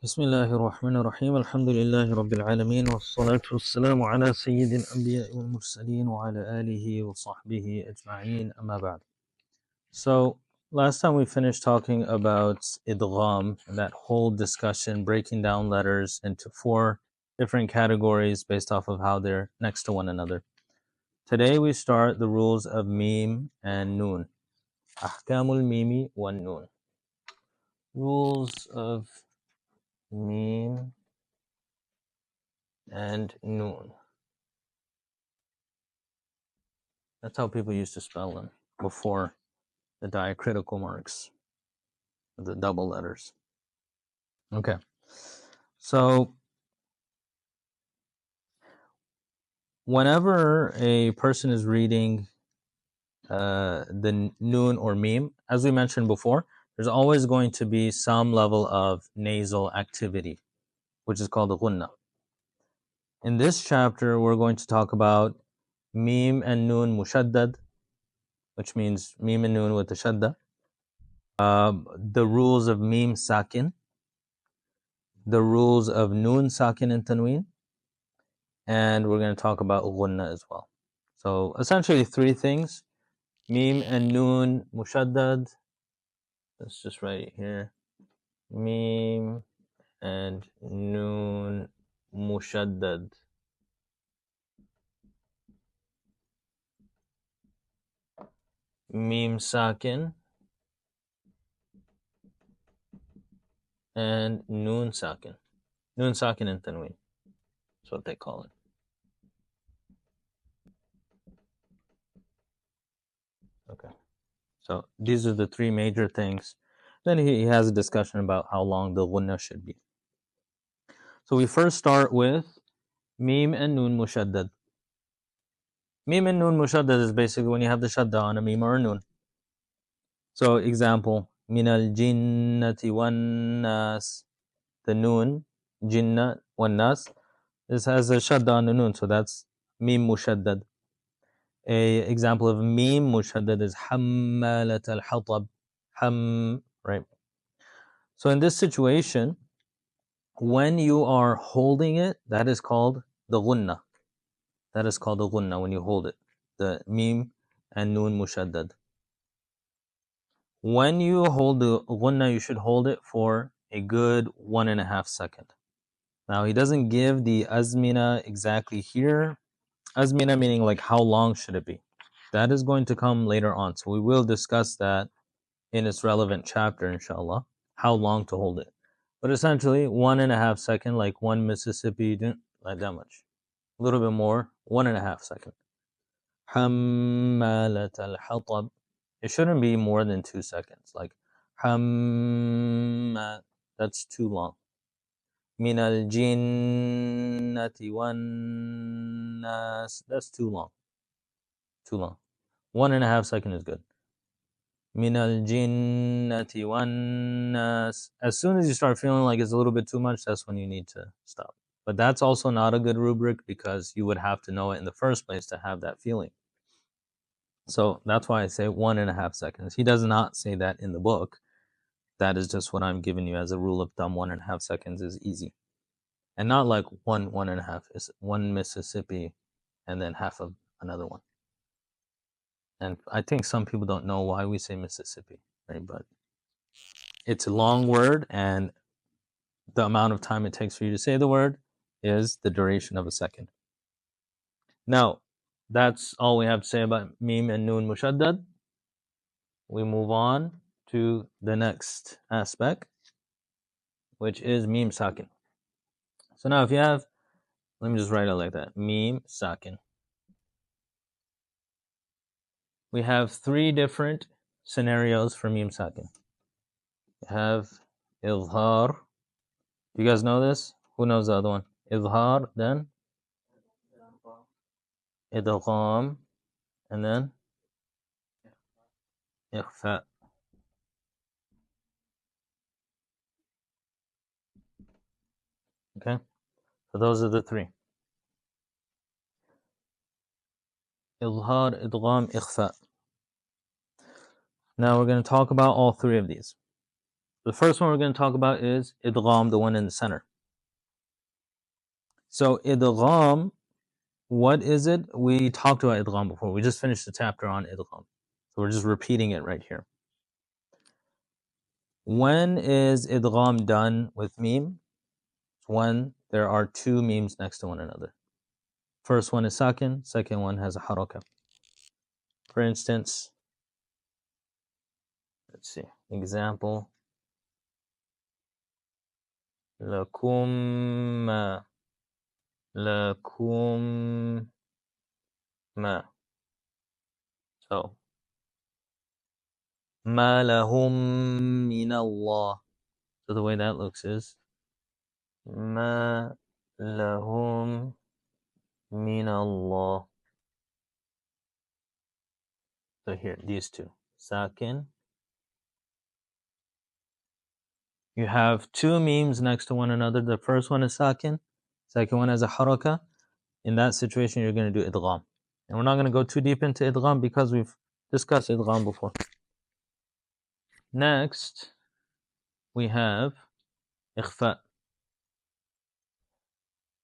بسم الله الرحمن الرحيم الحمد لله رب العالمين والصلاة والسلام على سيد الأنبياء والمرسلين وعلى آله وصحبه أجمعين أما بعد. So last time we finished talking about idgham, that whole discussion breaking down letters into 4 different categories based off of how they're next to one another. Today we start the rules of mim and noon. Ahkamul mimi wan noon. Rules of mim and noon. That's how people used to spell them before the diacritical marks, the double letters. Okay. So whenever a person is reading the noon or meme, as we mentioned before, there's always going to be some level of nasal activity, which is called the ghunna. In this chapter, we're going to talk about meme and noon mushaddad, which means meme and noon with the shadda, the rules of meme sakin, the rules of noon sakin and tanween, and we're going to talk about ghunna as well. So essentially 3 things: meme and noon mushaddad. Let's just write it here. Meme and noon mushaddad. Meme sakin and noon sakin. Noon sakin and tanween. That's what they call it. Okay. So these are the 3 major things. Then he has a discussion about how long the ghunna should be. So we first start with meme and noon mushaddad. Meme and noon mushaddad is basically when you have the shadda on a meme or a noon. So example, min al jinnati wan nas. The noon, jinna wan nas, this has a shadda on the noon, so that's meme mushaddad. A example of meme mushaddad is hammalat al hatab. Right? So in this situation, when you are holding it, that is called the ghunna. That is called the ghunna when you hold it. The meme and noon mushaddad. When you hold the ghunna, you should hold it for a good 1.5 seconds. Now he doesn't give the azmina exactly here. Azmina meaning like how long should it be? That is going to come later on. So we will discuss that in its relevant chapter, inshallah, how long to hold it. But essentially 1.5 seconds, like 1 Mississippi, like that much. A little bit more, 1.5 seconds. Hammalat al-hatab. It shouldn't be more than 2 seconds. Like hammat, that's too long. Min al-jinnati wan nas, that's too long. Too long. 1.5 seconds is good. Min al-jinnati wan nas. As soon as you start feeling like it's a little bit too much, that's when you need to stop. But that's also not a good rubric because you would have to know it in the first place to have that feeling. So that's why I say 1.5 seconds. He does not say that in the book. That is just what I'm giving you as a rule of thumb. 1.5 seconds is easy. And not like 1.5. It's 1 Mississippi and then half of another one. And I think some people don't know why we say Mississippi, right? But it's a long word, and the amount of time it takes for you to say the word is the duration of a second. Now, that's all we have to say about meme and noon mushaddad. We move on to the next aspect, which is meme sakin. So now if you have, let me just write it like that, meme sakin. We have 3 different scenarios for meme sakin. We have izhar. You guys know this? Who knows the other one? Izhar, then idgham, and then ikhfa. Okay? So those are the 3. Izhar, idgham, ikhfa. Now we're going to talk about all 3 of these. The first one we're going to talk about is idgham, the one in the center. So idgham, what is it? We talked about idgham before. We just finished the chapter on idgham. So we're just repeating it right here. When is idgham done with meme? When there are two memes next to one another. First one is sakin, second one has a haraka. For instance, let's see, example, lakum ma, lakum ma. So, ma lahum min Allah. So the way that looks is, ma lahum min Allah. So here, these two, sakin. You have two memes next to one another. The first one is sakin, second one has a haraka. In that situation, you're going to do idgham. And we're not going to go too deep into idgham because we've discussed idgham before. Next, we have ikhfa.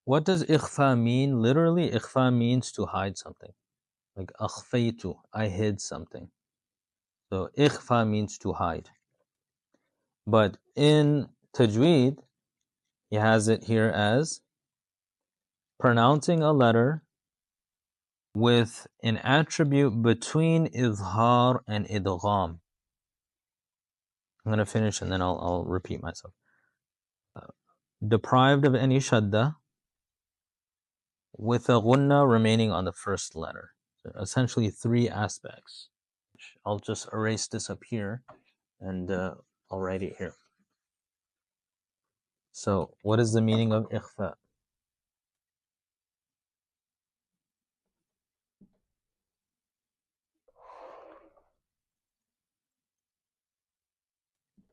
What does ikhfa mean? Literally, ikhfa means to hide something. Like akhfaytu, I hid something. So ikhfa means to hide. But in tajweed, he has it here as pronouncing a letter with an attribute between izhar and idgham. I'm going to finish and then I'll repeat myself. Deprived of any shadda, with a gunna remaining on the first letter. So essentially three aspects. I'll just erase this up here and I'll write it here. So what is the meaning of ikhfa?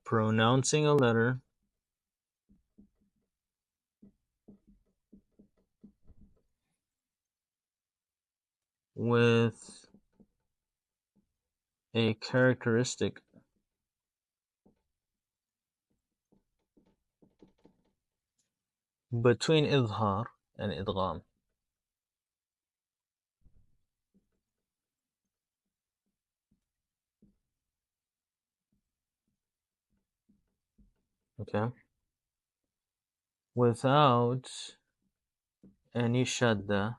Pronouncing a letter with a characteristic between izhar and idgham. Okay? Without any shadda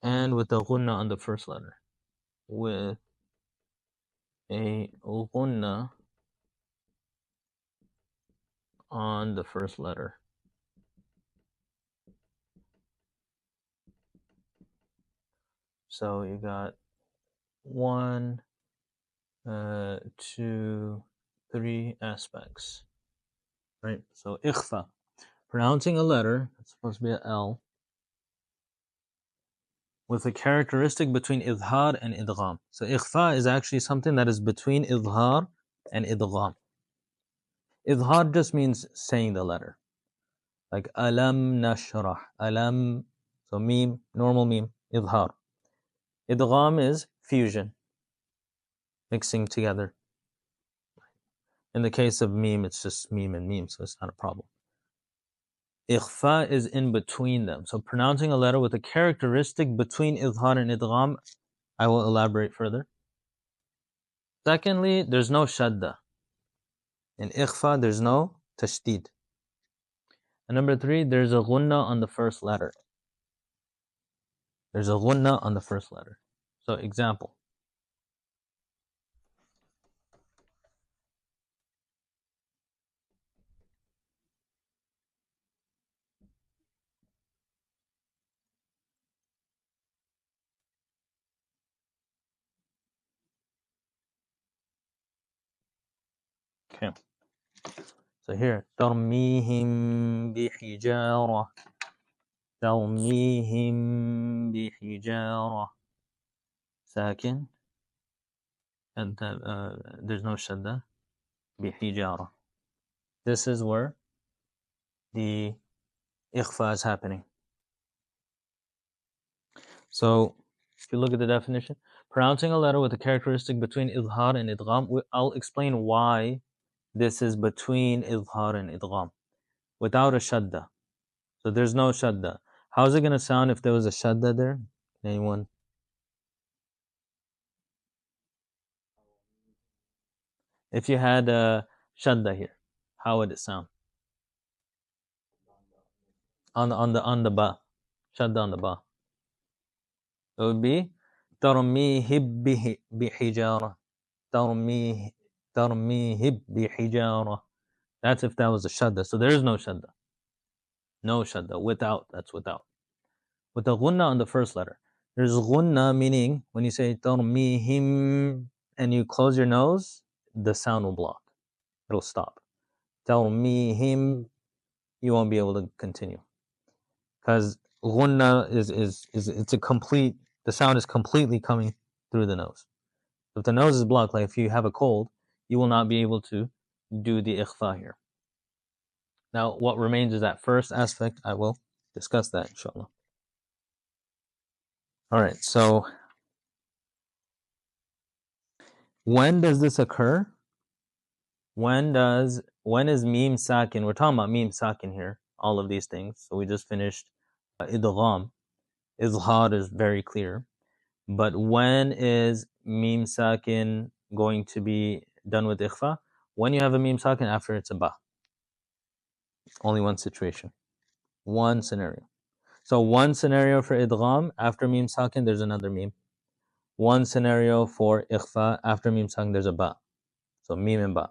and with a gunna on the first letter. With a gunna on the first letter. So you got 1, 2, 3 aspects, right? So ikhfa, pronouncing a letter, it's supposed to be an L, with a characteristic between izhar and idgham. So ikhfa is actually something that is between izhar and idgham. Izhar just means saying the letter. Like alam nashrah, alam, so meme, normal meme, izhar. Idgham is fusion, mixing together. In the case of meme, it's just meme and meme, so it's not a problem. Ikhfa is in between them. So pronouncing a letter with a characteristic between izhar and idgham, I will elaborate further. Secondly, there's no shadda. In ikhfa, there's no tashdid. And number 3, there's a gunna on the first letter. There's a gunna on the first letter. So example. Okay. So here, ترميهم بحجارة. ترميهم بحجارة. ساكن. And there's no shadda. بحجارة. This is where the ikhfa is happening. So If you look at the definition, pronouncing a letter with a characteristic between idhar and idgham. I'll explain why this is between idhar and idgham without a shadda. So there's no shadda. How's it going to sound if there was a shadda there? Anyone? If you had a shadda here, how would it sound? On the ba, shadda on the ba. It would be ترميه بحجارة ترميه بحجارة. That's if that was a shadda. So there is no shadda. No shadda. Without. That's without. With the gunna on the first letter. There's gunna meaning when you say ترميهم and you close your nose, the sound will block. It'll stop. ترميهم, you won't be able to continue. Because gunna is it's a complete, the sound is completely coming through the nose. If the nose is blocked, like if you have a cold, you will not be able to do the ikhfa here. Now, what remains is that first aspect. I will discuss that, inshallah. All right, so when does this occur? When is meme sakin? We're talking about meme sakin here, all of these things. So we just finished idgham. Izhar is very clear. But when is meme sakin going to be done with ikhfa? When you have a meme sakin after it's a ba. Only one situation. One scenario. So one scenario for idgham, after meme sakin, there's another meme. One scenario for ikhfa, after meme sakin, there's a ba. So meme and ba.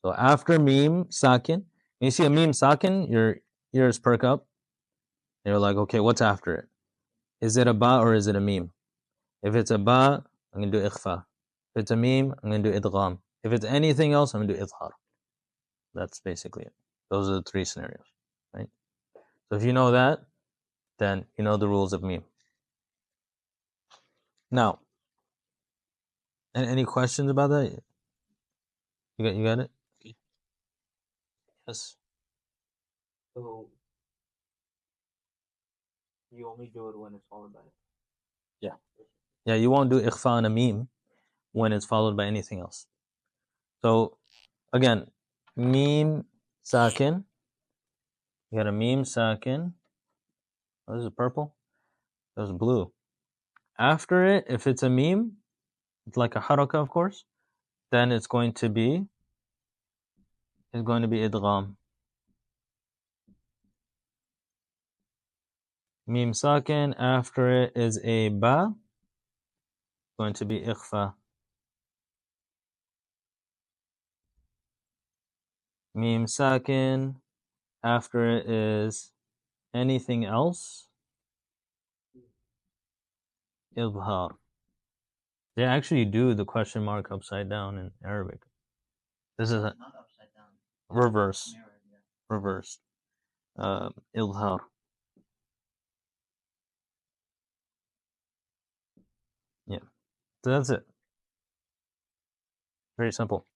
So after meme sakin, when you see a meme sakin, your ears perk up. You're like, okay, what's after it? Is it a ba or is it a meme? If it's a ba, I'm going to do ikhfa. If it's a meme, I'm going to do idgham. If it's anything else, I'm going to do idhar. That's basically it. Those are the three scenarios, right? So if you know that, then you know the rules of meme. Now, any questions about that? You got it? Yes. So you only do it when it's followed by. Yeah. Yeah, you won't do ikhfa on a meme when it's followed by anything else. So again, meme sakin. You got a meme sakin. Oh, this is purple. That was blue. After it, if it's a meme, it's like a haraka, of course. Then it's going to be idgham. Meme sakin. After it is a ba. Going to be ikhfa. Meme sakin. After it is anything else, idhar. They actually do the question mark upside down in Arabic. This is a Not upside down. reverse. Mirrored, yeah. Reversed. Idhar. Yeah. So that's it. Very simple.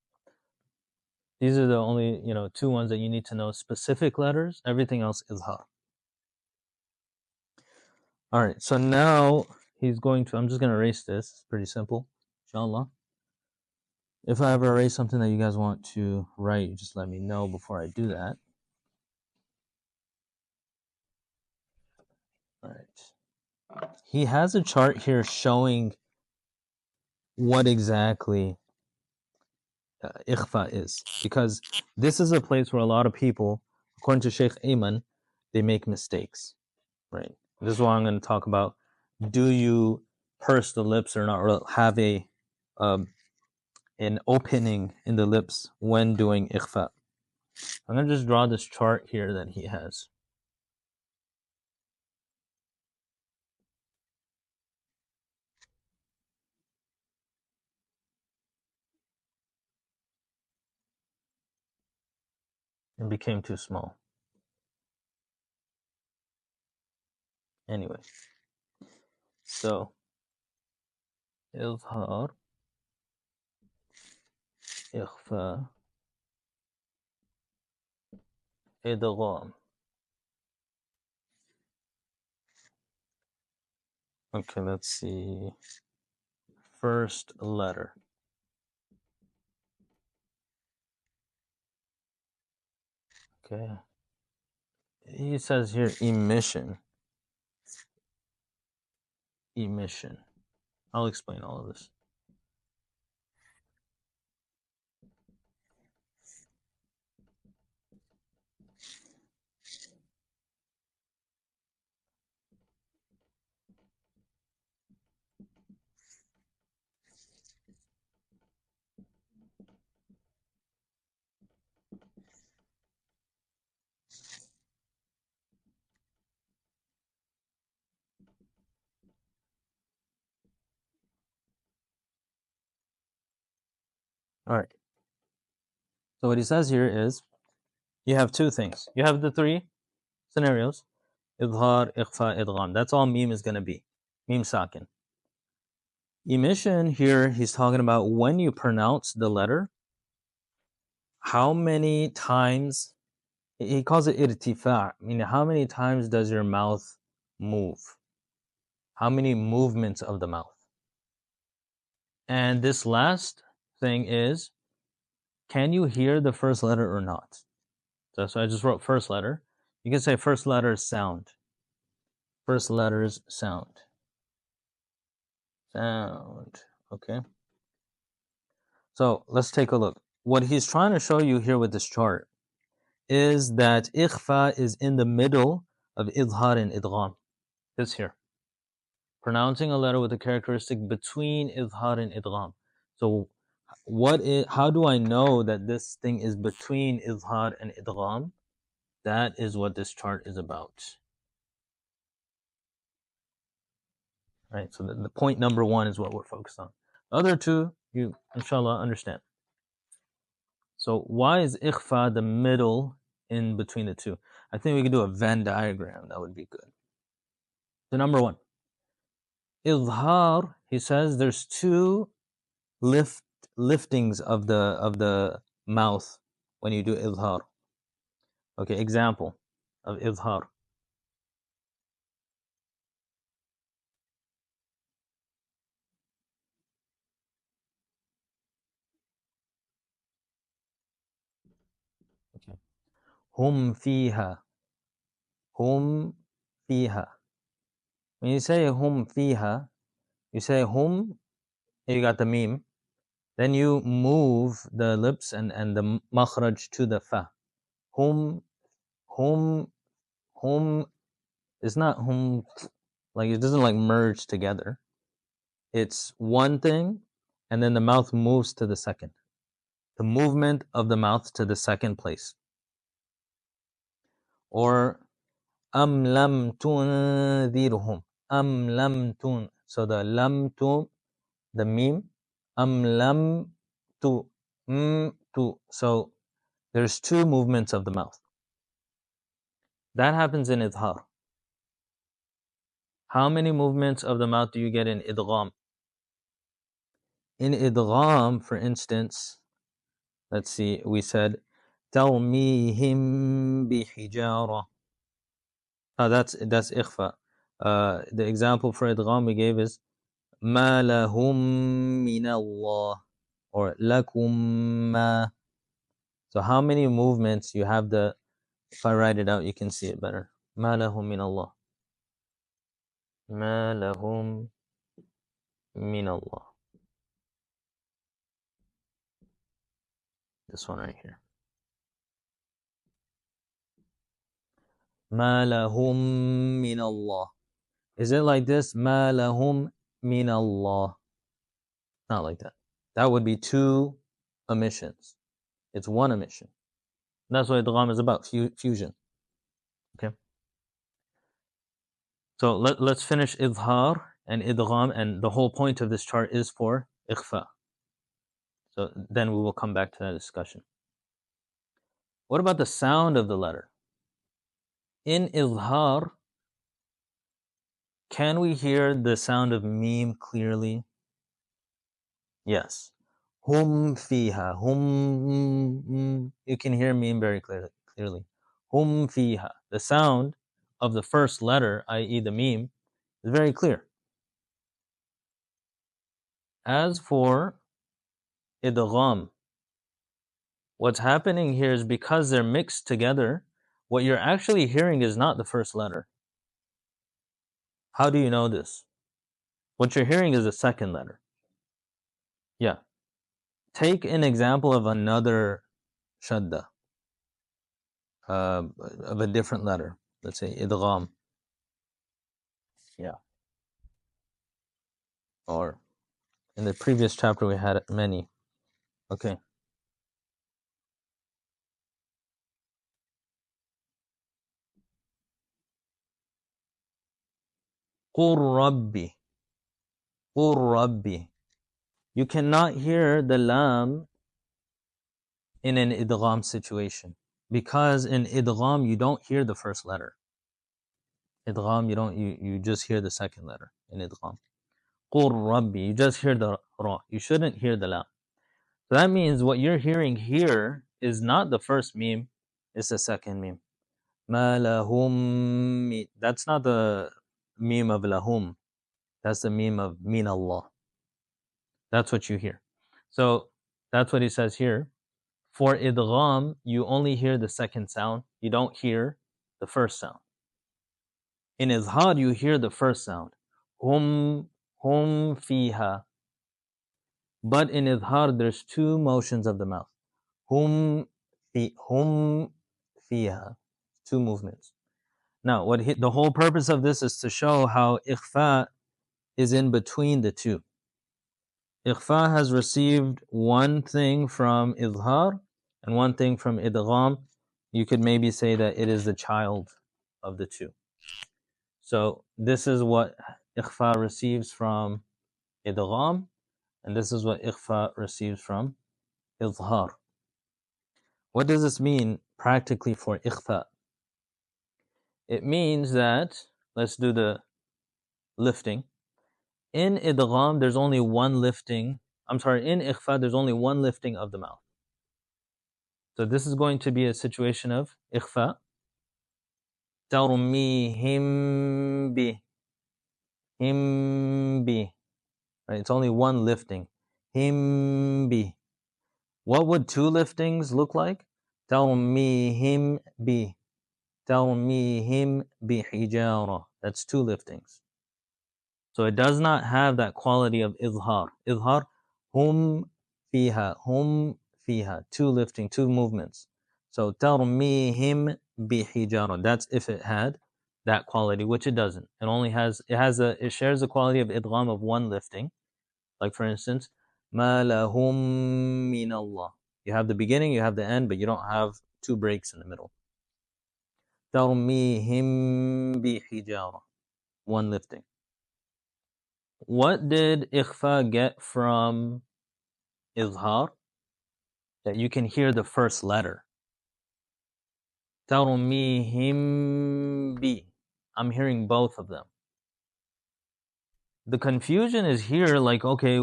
These are the only, two ones that you need to know. Specific letters. Everything else idhar. All right. So now he's going to. I'm just going to erase this. It's pretty simple. Inshallah. If I ever erase something that you guys want to write, just let me know before I do that. All right. He has a chart here showing what exactly ikhfa is, because this is a place where a lot of people, according to Sheikh Ayman, they make mistakes, right? This is what I'm going to talk about. Do you purse the lips or not, or have an opening in the lips when doing ikhfa? I'm going to just draw this chart here that he has. It became too small. Anyway, so izhar, ikhfa, idgham. Okay, let's see. First letter. Okay. He says here emission. Emission. I'll explain all of this. All right. So what he says here is you have two things. You have the three scenarios. Idhar, ikhfa, idgham. That's all meme is going to be. Meme sakin. Emission here, he's talking about when you pronounce the letter, how many times, he calls it irtifa', meaning how many times does your mouth move? How many movements of the mouth? And this last thing is, can you hear the first letter or not? So I just wrote first letter. You can say first letter sound. First letters sound. Sound. Okay. So let's take a look. What he's trying to show you here with this chart is that ikhfa is in the middle of idhar and idgham. This here. Pronouncing a letter with a characteristic between idhar and idgham. So how do I know that this thing is between idhar and idgham? That is what this chart is about. Right? So the point number one is what we're focused on. The other two, you inshallah understand. So why is ikhfa the middle in between the two? I think we could do a Venn diagram. That would be good. So number one, idhar, he says there's two liftings of the mouth when you do idhar. Okay, example of idhar. Okay. Hum fiha. Hum fiha. When you say hum fiha, you say hum, you got the meme. Then you move the lips and the makhraj to the fa. Hum, hum, hum. It's not hum, like it doesn't like merge together. It's one thing, and then the mouth moves to the second. The movement of the mouth to the second place. Or am lam tundirhum. Am lam tun. So the lam tu, the meme. Am lam tu. Tu. So there's two movements of the mouth. That happens in idhar. How many movements of the mouth do you get in idgham? In idgham, for instance, let's see, we said تَرْمِيهِمْ بِحِجَارَةٍ. That's ikhfa. The example for idgham we gave is مَا لَهُم مِّنَ اللَّهِ or لَكُم مَّا. So how many movements you have the, if I write it out you can see it better. مَا لَهُم مِّنَ اللَّهِ. مَا لَهُم مِّنَ اللَّهِ. This one right here. مَا لَهُم مِّنَ اللَّهِ. Is it like this? مَا لَهُم مِّنَ اللَّهِ. Not like that. That would be two emissions. It's one emission. That's what idgham is about, fusion. Okay. So let's finish idhar and idgham, and the whole point of this chart is for ikhfa. So then we will come back to that discussion. What about the sound of the letter? In idhar, can we hear the sound of meme clearly? Yes. Hum fiha. Hum. You can hear meme very clearly. Hum fiha. The sound of the first letter, i.e., the meme, is very clear. As for idgham, what's happening here is because they're mixed together, what you're actually hearing is not the first letter. How do you know this? What you're hearing is the second letter. Yeah. Take an example of another shadda, of a different letter. Let's say idgham. Yeah. Or in the previous chapter we had many. Okay. Qur Rabbi. Qur Rabbi. You cannot hear the lam in an idgham situation, because in idgham you don't hear the first letter. Idgham you just hear the second letter in idgham. Qur Rabbi, you just hear the ra. You shouldn't hear the lam. So that means what you're hearing here is not the first meme, it's the second meme. Ma lahum. That's not the meme of lahum. That's the meme of min Allah. That's what you hear. So that's what he says here. For idgham, you only hear the second sound. You don't hear the first sound. In izhar, you hear the first sound. Hum fiha. But in izhar, there's two motions of the mouth. Hum fiha. Two movements. Now, the whole purpose of this is to show how ikhfa is in between the two. Ikhfa has received one thing from izhar and one thing from idgham. You could maybe say that it is the child of the two. So this is what ikhfa receives from idgham, and this is what ikhfa receives from izhar. What does this mean practically for ikhfa? It means that, let's do the lifting. In idgham, there's only one lifting. In ikhfa, there's only one lifting of the mouth. So this is going to be a situation of ikhfa. Tarmihim bi. Him bi. Right? It's only one lifting. Him bi. What would two liftings look like? Tarmihim bi. Tarmihim bi hijara. That's two liftings. So it does not have that quality of izhar. Izhar, hum fiha, two lifting, two movements. So tarmihim bihijara. That's if it had that quality, which it doesn't. It shares the quality of idgham of one lifting. Like for instance, ma lahum min Allah. You have the beginning, you have the end, but you don't have two breaks in the middle. Tarmihim bihijara. One lifting. What did ikhfa get from izhar? That you can hear the first letter. Tarmihim bi. I'm hearing both of them. The confusion is here, like, okay,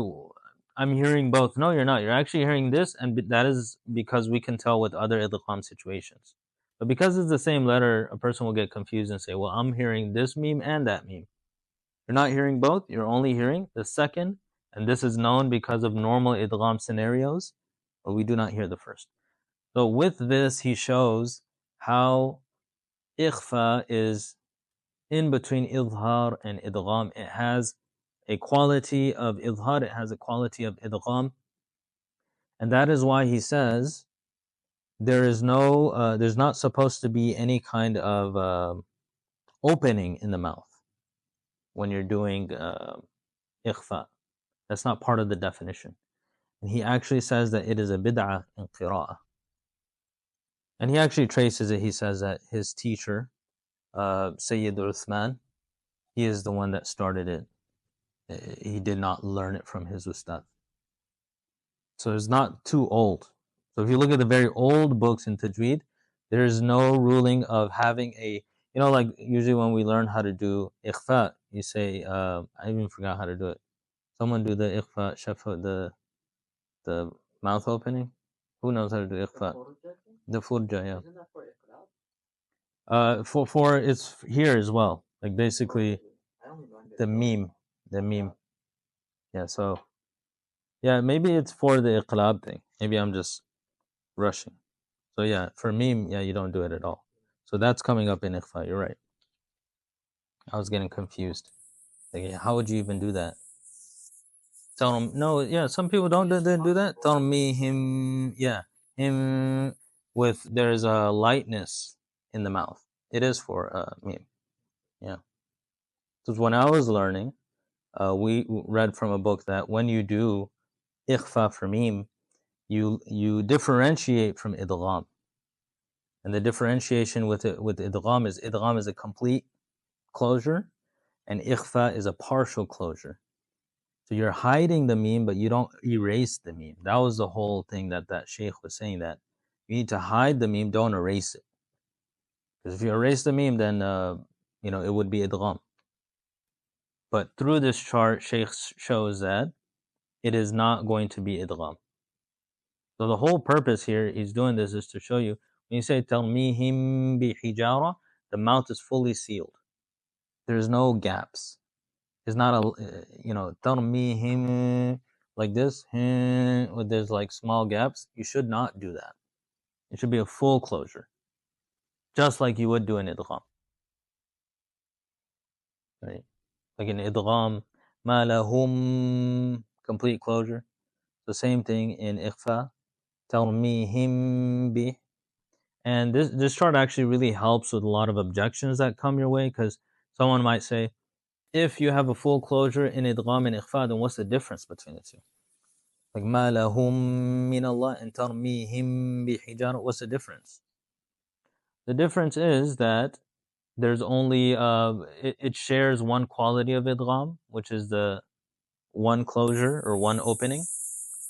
I'm hearing both. No, you're not. You're actually hearing this, and that is because we can tell with other idgham situations. But because it's the same letter, a person will get confused and say, well, I'm hearing this meme and that meme. You're not hearing both, you're only hearing the second, and this is known because of normal idgham scenarios, but we do not hear the first. So with this, he shows how ikhfa is in between izhar and idgham. It has a quality of izhar, it has a quality of idgham, and that is why he says there's not supposed to be any kind of opening in the mouth when you're doing ikhfa. That's not part of the definition. And he actually says that it is a bid'ah in qira'ah. And he actually traces it. He says that his teacher, Sayyid Uthman, he is the one that started it. He did not learn it from his ustad. So it's not too old. So if you look at the very old books in Tajweed, there is no ruling of having like usually when we learn how to do ikhfa, you say, I even forgot how to do it. Someone do the ikhfa, the mouth opening. Who knows how to do ikhfa? The furja, yeah. Isn't that for For it's here as well. Like basically I only learned it. the meme. Yeah, so Yeah, maybe it's for the iqlab thing. Maybe I'm just rushing. So yeah, for meme, yeah, you don't do it at all. So that's coming up in ikhfa. You're right. I was getting confused. Like, yeah, how would you even do that? Tell them no. Yeah, some people don't do that. Tell them me, him. Yeah, him with there's a lightness in the mouth. It is for meme. Yeah, because when I was learning, we read from a book that when you do ikhfa for meme, you differentiate from idgham, and the differentiation with idgham is a complete closure, and ikhfa is a partial closure. So you're hiding the meme, but you don't erase the meme. That was the whole thing that sheikh was saying, that you need to hide the meme, don't erase it. Because if you erase the meme, then it would be idgham. But through this chart, sheikh shows that it is not going to be idgham. So the whole purpose here, he's doing this, is to show you, when you say talmihim bi hijara, the mouth is fully sealed. There's no gaps. It's not talmihim like this, where there's like small gaps. You should not do that. It should be a full closure, just like you would do in idgham. Right? Like in idgham, ma lahum, complete closure. The same thing in ikhfa, talmihim bi. And this chart actually really helps with a lot of objections that come your way, because someone might say, if you have a full closure in idgham and ikhfa, then what's the difference between the two? Like ma lahum min Allah and tarmihim bi hijara, what's the difference? The difference is that there's only it shares one quality of idgham, which is the one closure or one opening,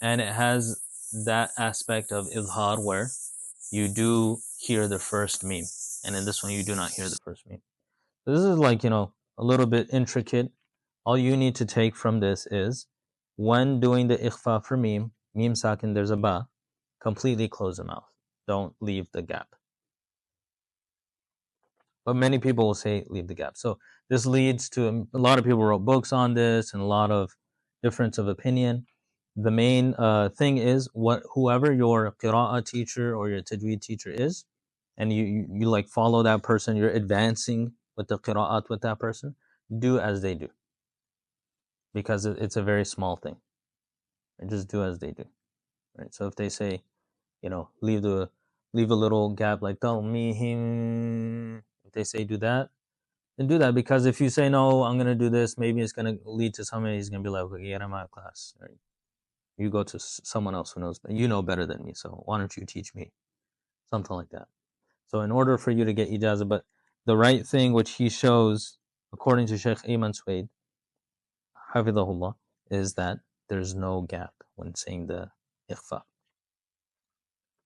and it has that aspect of izhar where you do hear the first meme, and in this one you do not hear the first meme. So this is like a little bit intricate. All you need to take from this is, when doing the ikhfa for meme sakin, there's a ba, completely close the mouth, don't leave the gap. But many people will say leave the gap. So this leads to a lot of people wrote books on this and a lot of difference of opinion. The main thing is, whoever your qira'ah teacher or your tajweed teacher is, and you like follow that person, you're advancing with the qira'at with that person, do as they do, because it's a very small thing. And just do as they do. Right? So if they say, leave a little gap, like tell me him, if they say do that, then do that. Because if you say no, I'm gonna do this, maybe it's gonna lead to somebody, he's gonna be like, okay, get out of my class. Right? You go to someone else who knows, but you know better than me, so why don't you teach me? Something like that. So in order for you to get ijazah, but the right thing which he shows, according to Sheikh Ayman Swayd, hafidhahullah, is that there's no gap when saying the ikhfa.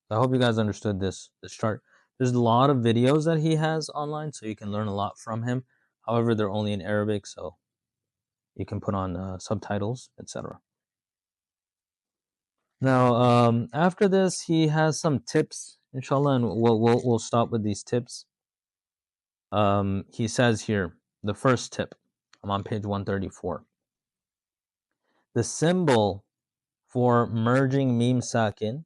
I hope you guys understood this chart. There's a lot of videos that he has online, so you can learn a lot from him. However, they're only in Arabic, so you can put on subtitles, etc. Now, after this, he has some tips, inshallah, and we'll stop with these tips. He says here, the first tip, I'm on page 134. The symbol for merging meme sakin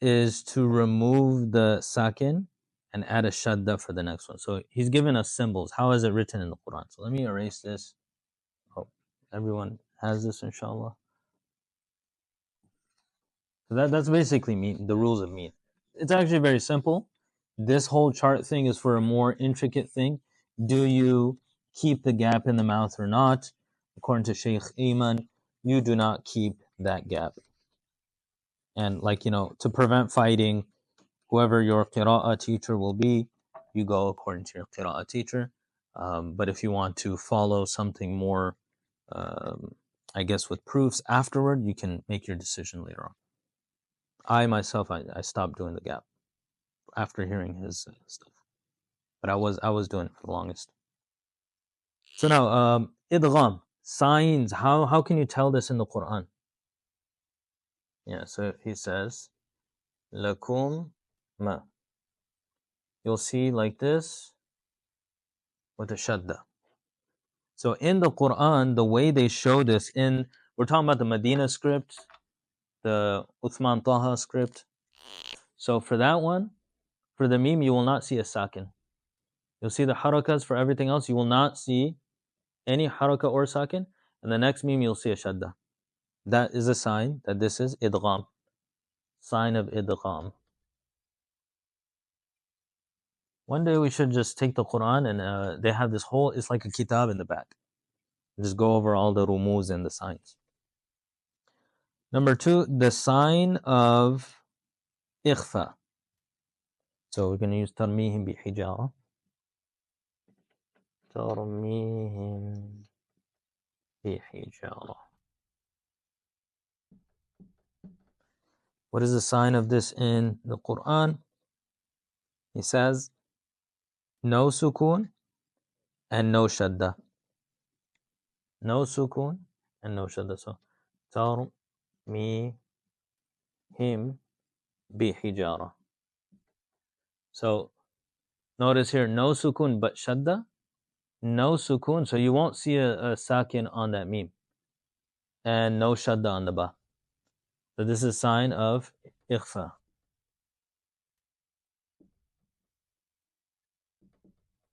is to remove the sakin and add a shadda for the next one. So he's given us symbols. How is it written in the Quran? So let me erase this. Hope everyone has this, inshallah. So that's basically the rules of mean. It's actually very simple. This whole chart thing is for a more intricate thing. Do you keep the gap in the mouth or not? According to Sheikh Ayman, you do not keep that gap. And to prevent fighting, whoever your qira'ah teacher will be, you go according to your qira'ah teacher. But if you want to follow something more, I guess, with proofs afterward, you can make your decision later on. I myself, I stopped doing the gap after hearing his stuff, but I was doing it for the longest. So now, idgham, signs. How can you tell this in the Quran? Yeah, so he says, lakum ma. You'll see like this with a shadda. So in the Quran, the way they show this in We're talking about the Medina script, the Uthman Taha script. So for that one, for the meme, you will not see a sakin. You'll see the harakas. For everything else, you will not see any haraka or sakin. And the next meme, you'll see a shadda. That is a sign that this is idgham. Sign of idgham. One day we should just take the Quran and they have this whole, it's like a kitab in the back. Just go over all the rumuz and the signs. Number 2, the sign of ikhfa. So we're going to use tarmihim bi hijara. Tarmihim bi hijara. What is the sign of this in the Quran? He says, no sukun and no shadda. No sukun and no shadda. So, tarmihim bi hijara. So, notice here, no sukun but shadda. No sukun, so you won't see a sakin on that meme. And no shadda on the ba. So this is a sign of ikhfa.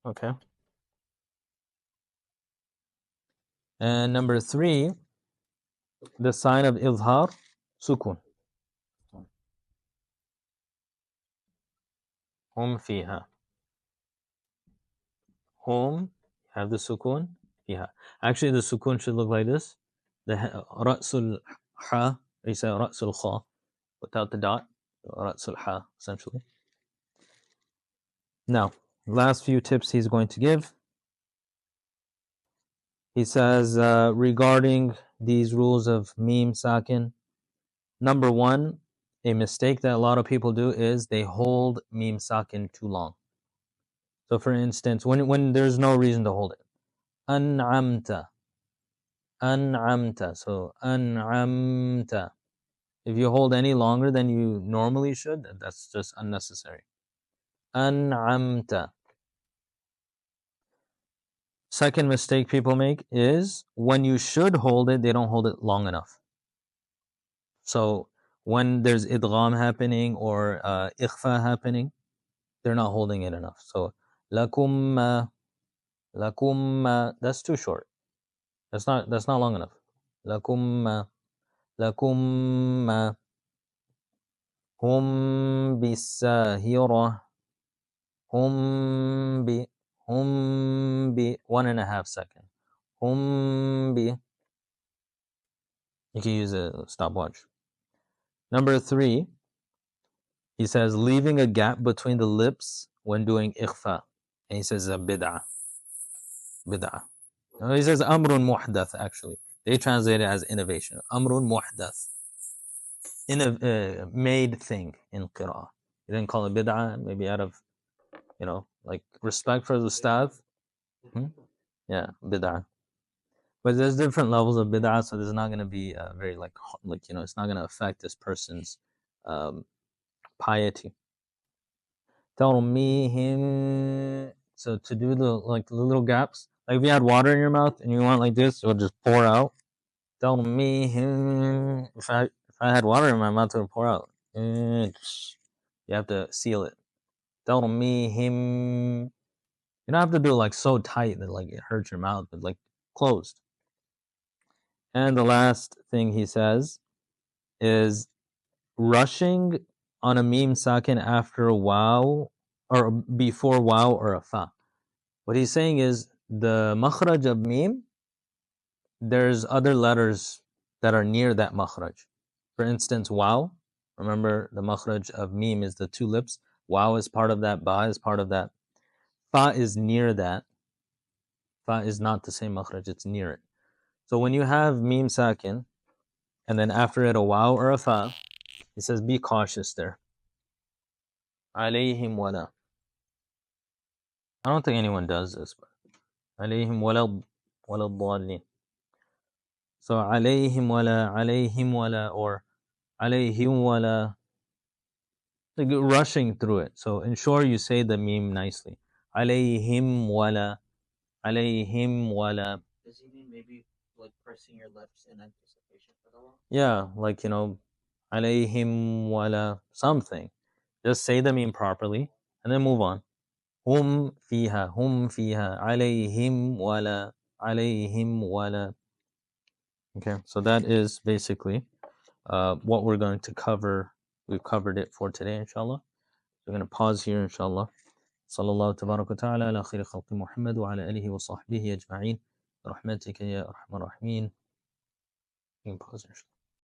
Okay. And number 3, the sign of izhar, sukun. Hum fiha. Hum, have the sukun, fiha. Actually, the sukun should look like this. The ra'sul ha, you say ra'sul kha, without the dot. Ra'sul ha, essentially. Now, last few tips he's going to give. He says regarding these rules of meme sakin, number 1, a mistake that a lot of people do is they hold meme sakin too long. So for instance, when there's no reason to hold it. An'amta. An'amta. So an'amta. If you hold any longer than you normally should, that's just unnecessary. An'amta. Second mistake people make is when you should hold it, they don't hold it long enough. So when there's idgham happening or ikhfa happening, they're not holding it enough. So lakum, lakum, that's too short. That's not long enough. Lakum, lakum, hum bisahira, hum bi 1.5 second. Hum bi. You can use a stopwatch. Number 3, he says leaving a gap between the lips when doing ikhfa. And he says bid'ah. Bid'ah. No, he says amrun muhdath, actually. They translate it as innovation. Amrun muhdath. Made thing in qira'ah. He didn't call it bid'ah, maybe out of, like respect for the ustadh. Yeah, bid'ah. But there's different levels of bid'ah, so this is not going to be very it's not going to affect this person's piety. Tarmihim. So to do the little gaps, like if you had water in your mouth and you want like this, it would just pour out. Tarmihim. If I had water in my mouth, it would pour out. You have to seal it. Tarmihim. You don't have to do it like so tight that like it hurts your mouth, but like closed. And the last thing he says is rushing on a meme sakin after a wow or before wow or a fa. What he's saying is the makhraj of meme, there's other letters that are near that makhraj. For instance, wow. Remember, the makhraj of meme is the 2 lips. Wow is part of that. Ba is part of that. Fa is near that. Fa is not the same makhraj. It's near it. So when you have meme sakin, and then after it a wow or a fa, he says be cautious there. Alayhim wala. I don't think anyone does this, but alayhim wala dhalin. So alayhim wala, or alayhim wala, like rushing through it. So ensure you say the meme nicely. Alayhim wala. Does he mean maybe like pressing your lips in anticipation? Yeah, like, alayhim wala something. Just say the meme properly and then move on. Hum fiha, alayhim wala. Okay, so that is basically what we're going to cover. We've covered it for today, inshallah. We're going to pause here, inshallah. صلى الله تبارك وتعالى على خير خلق محمد وعلى آله وصحبه أجمعين برحمتك يا أرحم الراحمين. You can pause, inshallah.